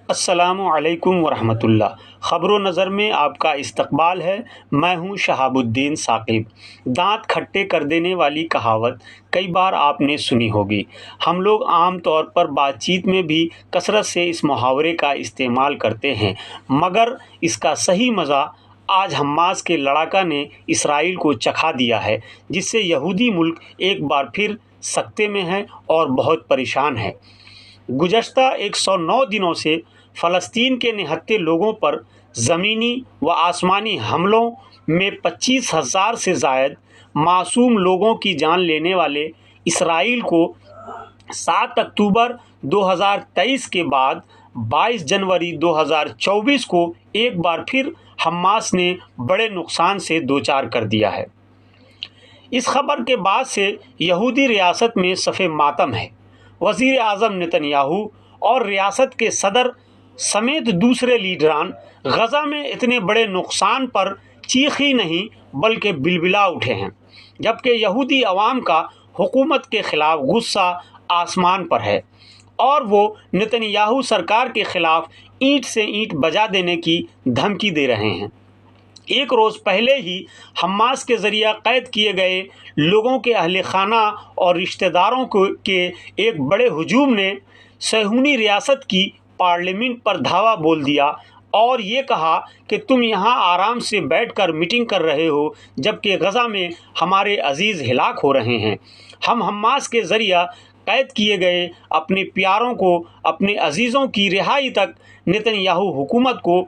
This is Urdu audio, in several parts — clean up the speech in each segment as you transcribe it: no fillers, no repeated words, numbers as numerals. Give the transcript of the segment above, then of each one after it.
السلام علیکم ورحمۃ اللہ۔ خبر و نظر میں آپ کا استقبال ہے۔ میں ہوں شہاب الدین ثاقب۔ دانت کھٹے کر دینے والی کہاوت کئی بار آپ نے سنی ہوگی۔ ہم لوگ عام طور پر بات چیت میں بھی کثرت سے اس محاورے کا استعمال کرتے ہیں، مگر اس کا صحیح مزہ آج حماس کے لڑاکا نے اسرائیل کو چکھا دیا ہے، جس سے یہودی ملک ایک بار پھر سکتے میں ہے اور بہت پریشان ہے۔ گزشتہ 109 دنوں سے فلسطین کے نہتے لوگوں پر زمینی و آسمانی حملوں میں 25,000 سے زائد معصوم لوگوں کی جان لینے والے اسرائیل کو 7 اکتوبر 2023 کے بعد 22 جنوری 2024 کو ایک بار پھر حماس نے بڑے نقصان سے دوچار کر دیا ہے۔ اس خبر کے بعد سے یہودی ریاست میں صف ماتم ہے۔ وزیر اعظم نتن یاہو اور ریاست کے صدر سمیت دوسرے لیڈران غزہ میں اتنے بڑے نقصان پر چیخ ہی نہیں بلکہ بلبلا اٹھے ہیں، جبکہ یہودی عوام کا حکومت کے خلاف غصہ آسمان پر ہے اور وہ نتن یاہو سرکار کے خلاف اینٹ سے اینٹ بجا دینے کی دھمکی دے رہے ہیں۔ ایک روز پہلے ہی حماس کے ذریعہ قید کیے گئے لوگوں کے اہل خانہ اور رشتہ داروں کے ایک بڑے ہجوم نے صہیونی ریاست کی پارلیمنٹ پر دھاوا بول دیا اور یہ کہا کہ تم یہاں آرام سے بیٹھ کر میٹنگ کر رہے ہو، جبکہ غزہ میں ہمارے عزیز ہلاک ہو رہے ہیں۔ ہم حماس کے ذریعہ قید کیے گئے اپنے پیاروں کو، اپنے عزیزوں کی رہائی تک نتن یاہو حکومت کو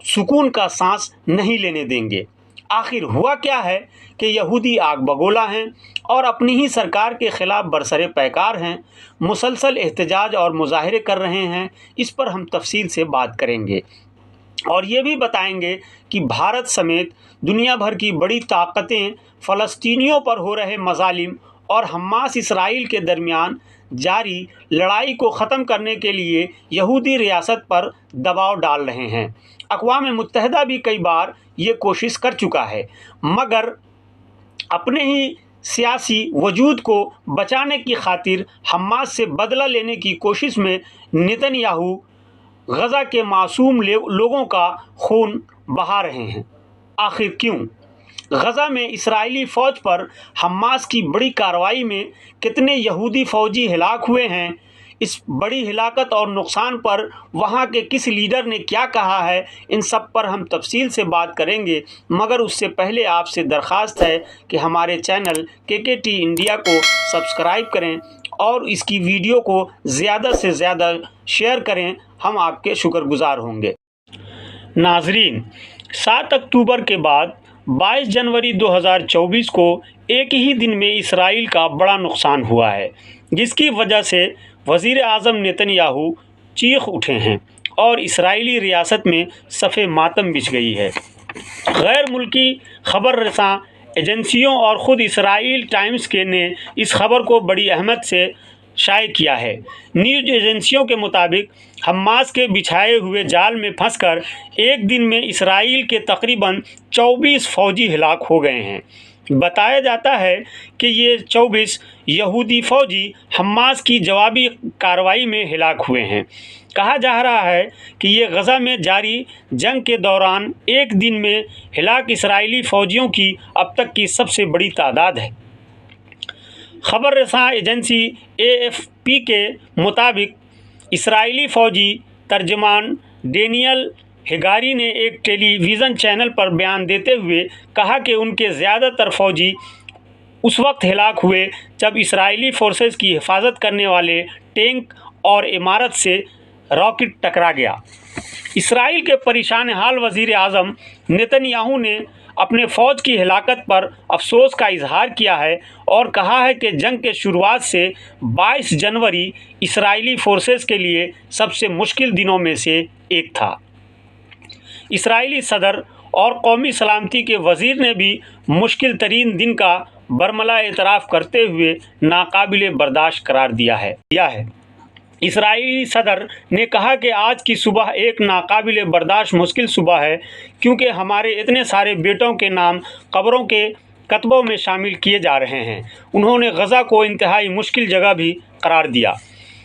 سکون کا سانس نہیں لینے دیں گے۔ آخر ہوا کیا ہے کہ یہودی آگ بگولا ہیں اور اپنی ہی سرکار کے خلاف برسر پیکار ہیں، مسلسل احتجاج اور مظاہرے کر رہے ہیں۔ اس پر ہم تفصیل سے بات کریں گے اور یہ بھی بتائیں گے کہ بھارت سمیت دنیا بھر کی بڑی طاقتیں فلسطینیوں پر ہو رہے مظالم اور حماس اسرائیل کے درمیان جاری لڑائی کو ختم کرنے کے لیے یہودی ریاست پر دباؤ ڈال رہے ہیں۔ اقوام متحدہ بھی کئی بار یہ کوشش کر چکا ہے، مگر اپنے ہی سیاسی وجود کو بچانے کی خاطر حماس سے بدلہ لینے کی کوشش میں نتن یاہو غزہ کے معصوم لوگوں کا خون بہا رہے ہیں۔ آخر کیوں؟ غزہ میں اسرائیلی فوج پر حماس کی بڑی کارروائی میں کتنے یہودی فوجی ہلاک ہوئے ہیں؟ اس بڑی ہلاکت اور نقصان پر وہاں کے کس لیڈر نے کیا کہا ہے؟ ان سب پر ہم تفصیل سے بات کریں گے، مگر اس سے پہلے آپ سے درخواست ہے کہ ہمارے چینل KKT انڈیا کو سبسکرائب کریں اور اس کی ویڈیو کو زیادہ سے زیادہ شیئر کریں، ہم آپ کے شکر گزار ہوں گے۔ ناظرین، 7 اکتوبر کے بعد 22 جنوری 2024 کو ایک ہی دن میں اسرائیل کا بڑا نقصان ہوا ہے، جس کی وجہ سے وزیر اعظم نتن یاہو چیخ اٹھے ہیں اور اسرائیلی ریاست میں صف ماتم بچھ گئی ہے۔ غیر ملکی خبر رساں ایجنسیوں اور خود اسرائیل ٹائمز نے اس خبر کو بڑی اہمیت سے شائع کیا ہے۔ نیوز ایجنسیوں کے مطابق حماس کے بچھائے ہوئے جال میں پھنس کر ایک دن میں اسرائیل کے تقریباً 24 فوجی ہلاک ہو گئے ہیں۔ بتایا جاتا ہے کہ یہ 24 یہودی فوجی حماس کی جوابی کارروائی میں ہلاک ہوئے ہیں۔ کہا جا رہا ہے کہ یہ غزہ میں جاری جنگ کے دوران ایک دن میں ہلاک اسرائیلی فوجیوں کی اب تک کی سب سے بڑی تعداد ہے۔ خبر رساں ایجنسی AFP کے مطابق اسرائیلی فوجی ترجمان ڈینیل ہگاری نے ایک ٹیلی ویژن چینل پر بیان دیتے ہوئے کہا کہ ان کے زیادہ تر فوجی اس وقت ہلاک ہوئے جب اسرائیلی فورسز کی حفاظت کرنے والے ٹینک اور عمارت سے راکٹ ٹکرا گیا۔ اسرائیل کے پریشان حال وزیر اعظم نتن یاہو نے اپنے فوج کی ہلاکت پر افسوس کا اظہار کیا ہے اور کہا ہے کہ جنگ کے شروعات سے 22 جنوری اسرائیلی فورسز کے لیے سب سے مشکل دنوں میں سے ایک تھا۔ اسرائیلی صدر اور قومی سلامتی کے وزیر نے بھی مشکل ترین دن کا برملا اعتراف کرتے ہوئے ناقابل برداشت قرار دیا ہے۔ اسرائیلی صدر نے کہا کہ آج کی صبح ایک ناقابل برداشت مشکل صبح ہے، کیونکہ ہمارے اتنے سارے بیٹوں کے نام قبروں کے کتبوں میں شامل کیے جا رہے ہیں۔ انہوں نے غزہ کو انتہائی مشکل جگہ بھی قرار دیا۔